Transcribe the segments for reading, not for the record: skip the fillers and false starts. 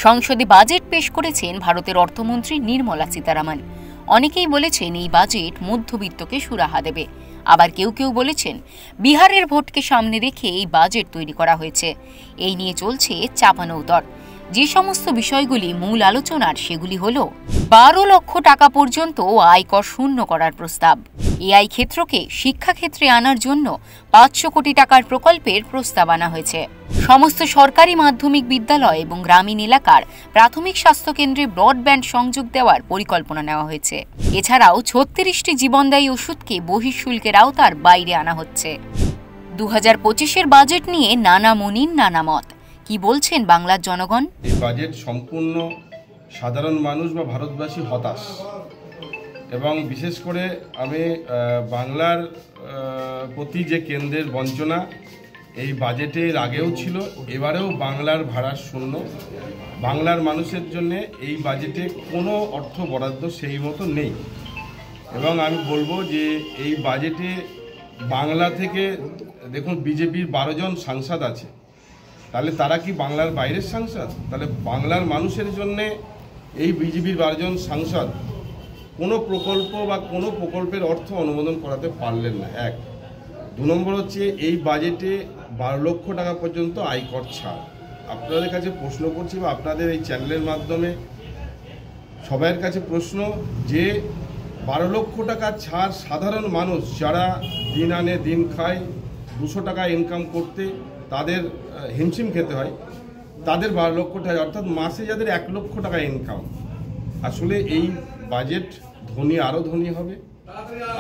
সংসদে বাজেট পেশ করেছেন ভারতের অর্থমন্ত্রী নির্মলা সীতারামন। অনেকেই বলেছেন এই বাজেট মধ্যবিত্তকে সুরাহা দেবে, আবার কেউ কেউ বলেছেন বিহারের ভোটকে সামনে রেখে এই বাজেট তৈরি করা হয়েছে। এই নিয়ে চলছে চাপানোউতর। যে সমস্ত বিষয়গুলি মূল আলোচনার সেগুলি হল 12 লক্ষ টাকা পর্যন্ত আয়কর শূন্য করার প্রস্তাব, এআই ক্ষেত্রকে শিক্ষাক্ষেত্রে আনার জন্য 500 কোটি টাকার প্রকল্পের প্রস্তাব আনা হয়েছে, সমস্ত সরকারি মাধ্যমিক বিদ্যালয় এবং গ্রামীণ এলাকার প্রাথমিক স্বাস্থ্যকেন্দ্রে ব্রডব্যান্ড সংযোগ দেওয়ার পরিকল্পনা নেওয়া হয়েছে। এছাড়াও 36টি জীবনদায়ী ওষুধকে বহিঃশুল্কের আওতার বাইরে আনা হচ্ছে। 2025-এর বাজেট নিয়ে নানা মনির নানা মত। কি বলছেন বাংলার জনগণ? এই বাজেট সম্পূর্ণ সাধারণ মানুষ বা ভারতবাসী হতাশ, এবং বিশেষ করে আমি বাংলার প্রতি যে কেন্দ্রের বঞ্চনা এই বাজেটের আগেও ছিল, এবারেও বাংলার ভাড়া শূন্য। বাংলার মানুষের জন্য এই বাজেটে কোনো অর্থ বরাদ্দ সেই মতো নেই, এবং আমি বলবো যে এই বাজেটে বাংলা থেকে দেখুন বিজেপির 12 জন সাংসদ আছে, তাহলে তারা কি বাংলার বাইরের সাংসদ? তাহলে বাংলার মানুষের জন্যে এই বিজেপির 12 জন সাংসদ কোনো প্রকল্প বা কোনো প্রকল্পের অর্থ অনুমোদন করাতে পারলেন না। 1। 2 নম্বর হচ্ছে এই বাজেটে 12 লক্ষ টাকা পর্যন্ত আয়কর ছাড়। আপনাদের কাছে প্রশ্ন করছি বা আপনাদের এই চ্যানেলের মাধ্যমে সবার কাছে প্রশ্ন যে 12 লক্ষ টাকা ছাড় সাধারণ মানুষ যারা দিন আনে দিন খায়, 200 টাকা ইনকাম করতে তাদের হিমশিম খেতে হয়, তাদের 12 লক্ষ টাকা, অর্থাৎ মাসে যাদের 1 লক্ষ টাকা ইনকাম। আসলে এই বাজেট ধনী আরও ধনী হবে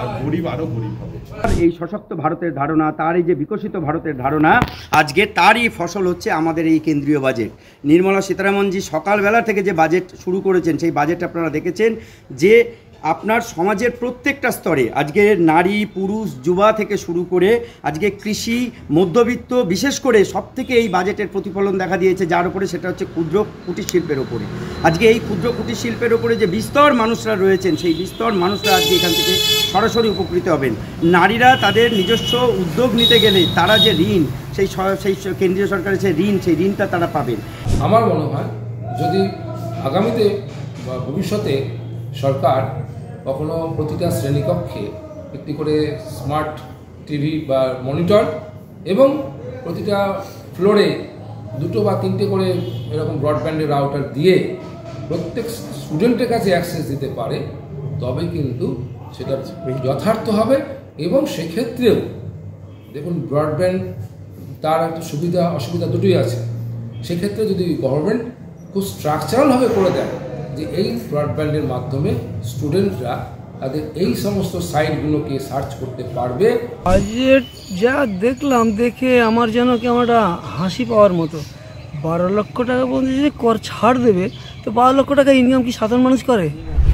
আর গরিব আরও গরিব হবে। এই সশক্ত ভারতের ধারণা, তার এই যে বিকশিত ভারতের ধারণা, আজকে তারই ফসল হচ্ছে আমাদের এই কেন্দ্রীয় বাজেট। নির্মলা সীতারামনজি সকালবেলা থেকে যে বাজেট শুরু করেছেন সেই বাজেট আপনারা দেখেছেন যে আপনার সমাজের প্রত্যেকটা স্তরে আজকে নারী পুরুষ যুবা থেকে শুরু করে আজকে কৃষি মধ্যবিত্ত বিশেষ করে সব থেকে এই বাজেটের প্রতিফলন দেখা দিয়েছে, যার উপরে সেটা হচ্ছে ক্ষুদ্র কুটির শিল্পের ওপরে। আজকে এই ক্ষুদ্র কুটির শিল্পের ওপরে যে বিস্তর মানুষরা রয়েছেন সেই বিস্তর মানুষরা আজকে এখান থেকে সরাসরি উপকৃত হবেন। নারীরা তাদের নিজস্ব উদ্যোগ নিতে গেলে তারা যে ঋণ সেই কেন্দ্রীয় সরকারের যে ঋণ সেই ঋণটা তারা পাবেন। আমার মনে হয় যদি আগামীতে বা ভবিষ্যতে সরকার কখনো প্রতিটা শ্রেণীকক্ষে একটি করে স্মার্ট টিভি বা মনিটর এবং প্রতিটা ফ্লোরে 2 বা 3টে করে এরকম ব্রডব্যান্ডের রাউটার দিয়ে প্রত্যেক স্টুডেন্টের কাছে অ্যাক্সেস দিতে পারে, তবে কিন্তু সেটা যথার্থ হবে। এবং সেক্ষেত্রেও দেখুন ব্রডব্যান্ড তার একটা সুবিধা অসুবিধা দুটোই আছে। সেক্ষেত্রে যদি গভর্নমেন্ট খুব স্ট্রাকচারালভাবে করে দেয় যে এই ব্রডব্যান্ডের মাধ্যমে স্টুডেন্টরা তাদের এই সমস্ত সাইটগুলোকে সার্চ করতে পারবে। বাজেট যা দেখলাম দেখে আমার যেন কেমন একটা হাসি পাওয়ার মতো। 12 লক্ষ টাকা পর্যন্ত যদি কর ছাড় দেবে তো 12 লক্ষ টাকা ইনকাম কি সাধারণ মানুষ করে?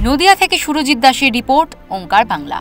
নদিয়া থেকে সুরজিৎ দাসের রিপোর্ট, ওঙ্কার বাংলা।